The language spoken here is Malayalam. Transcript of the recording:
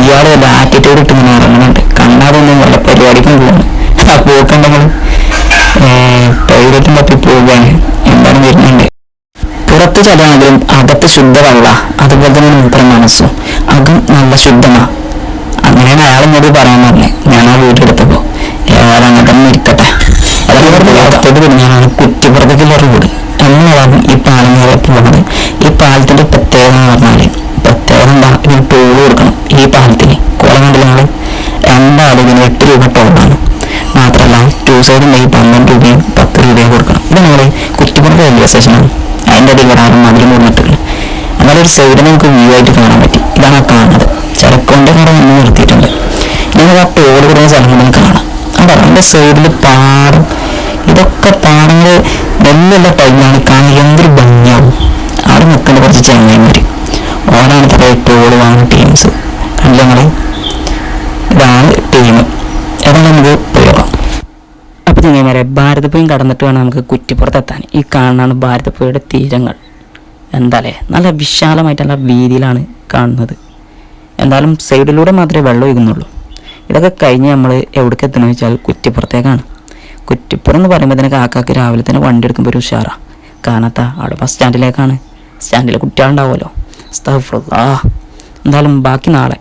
ഇയാൾ വല്ല ആറ്റിറ്റ്യൂഡ് ഇട്ട് ഇങ്ങനെ ഇറങ്ങുന്നുണ്ട്. കണ്ണാതൊന്നും വല്ല പരിപാടിക്കും പോകുന്നു. ആ പോക്കുണ്ടെങ്കിൽ ടോയ്ലറ്റും തപ്പി പോവുകയാണ്. എന്താണ് വരുന്നുണ്ട്. പുറത്ത് ചെല്ലാണെങ്കിലും അകത്ത് ശുദ്ധമല്ല, അതുപോലെ തന്നെ മൂപ്പര മനസ്സും അതും നല്ല ശുദ്ധമാണ്. അങ്ങനെയാണ് അയാൾ എന്നോട് പറയാൻ പറഞ്ഞത്. ഞാൻ ആ വീട്ടിലെടുത്തപ്പോ ഏതായാലും അങ്ങോട്ട് തന്നെ ഇരിക്കട്ടെ. അതൊക്കെ ഞാനാണ് കുറ്റിപ്പുറത്തേക്കുള്ള റോഡ് എന്നതാണ് ഈ പാലം കയറി പോകുന്നത്. ഈ പാലത്തിന്റെ പ്രത്യേകത എന്ന് പറഞ്ഞാല് എന്താ, ഇതിന് ടോൾ കൊടുക്കണം. ഈ പാലത്തിന് കോളമണ്ഡലം ഞങ്ങൾ രണ്ടാളും ഇതിന് 8 രൂപ ടോളാണ്. മാത്രമല്ല 2 സൈഡ് ഉണ്ടെങ്കിൽ 12 രൂപയും 10 രൂപയും കൊടുക്കണം. ഇത് ഞങ്ങൾ കുറ്റിപ്പുറം റെയിൽവേ സ്റ്റേഷനാണ്. അതിൻ്റെ അടിയിൽ വരാറും മതിൽ മുന്നിട്ടിട്ടുണ്ട്. അങ്ങനെ ഒരു സൈഡിൽ നമുക്ക് വ്യൂ ആയിട്ട് കാണാൻ പറ്റി. ഇതാണ് കാണുന്നത്. ചരക്കൊണ്ട കട നിന്ന് നിർത്തിയിട്ടുണ്ട്. ഞങ്ങൾ ആ ടോൾ കൊടുക്കുന്ന സ്ഥലങ്ങളിൽ കാണാം. അവിടെ അതിൻ്റെ സൈഡിൽ പാടം, ഇതൊക്കെ പാടങ്ങൾ നെല്ലുള്ള ടൈമിലാണ് കാണാൻ എന്തൊരു ഭംഗിയാവും. അവിടെ നിൽക്കേണ്ട കുറച്ച് ചെങ്ങന്മാർ, ഓരാണ് കുറേ ടോൾ വാങ്ങുന്ന ടീംസ്. കണ്ടില്ല ഞങ്ങൾ, ഇതാണ് ടീം. അതാണ് നമുക്ക് പോകാം. അപ്പോൾ ചെങ്ങന്മാരെ, ഭാരതപ്പുഴയും കടന്നിട്ട് വേണം നമുക്ക് കുറ്റിപ്പുറത്തെത്താൻ. ഈ കാണാനാണ് ഭാരതപ്പുഴയുടെ തീരങ്ങൾ. എന്തായാലേ നല്ല വിശാലമായിട്ടുള്ള വീതിയിലാണ് കാണുന്നത്. എന്തായാലും സൈഡിലൂടെ മാത്രമേ വെള്ളം ഒഴുകുന്നുള്ളൂ. ഇതൊക്കെ കഴിഞ്ഞ് നമ്മൾ എവിടേക്ക് എത്തണമെന്ന് വെച്ചാൽ കുറ്റിപ്പുറത്തേക്കാണ്. കുറ്റിപ്പുറം എന്ന് പറയുമ്പോൾ തന്നെ കാക്കാക്ക് രാവിലെ തന്നെ വണ്ടി എടുക്കുമ്പോൾ ഒരു ഉഷാറാണ്. കാണാത്ത അവിടെ ബസ് സ്റ്റാൻഡിലേക്കാണ്. സ്റ്റാൻഡിൽ കുട്ടികളുണ്ടാവുമല്ലോ. എന്തായാലും ബാക്കി നാളെ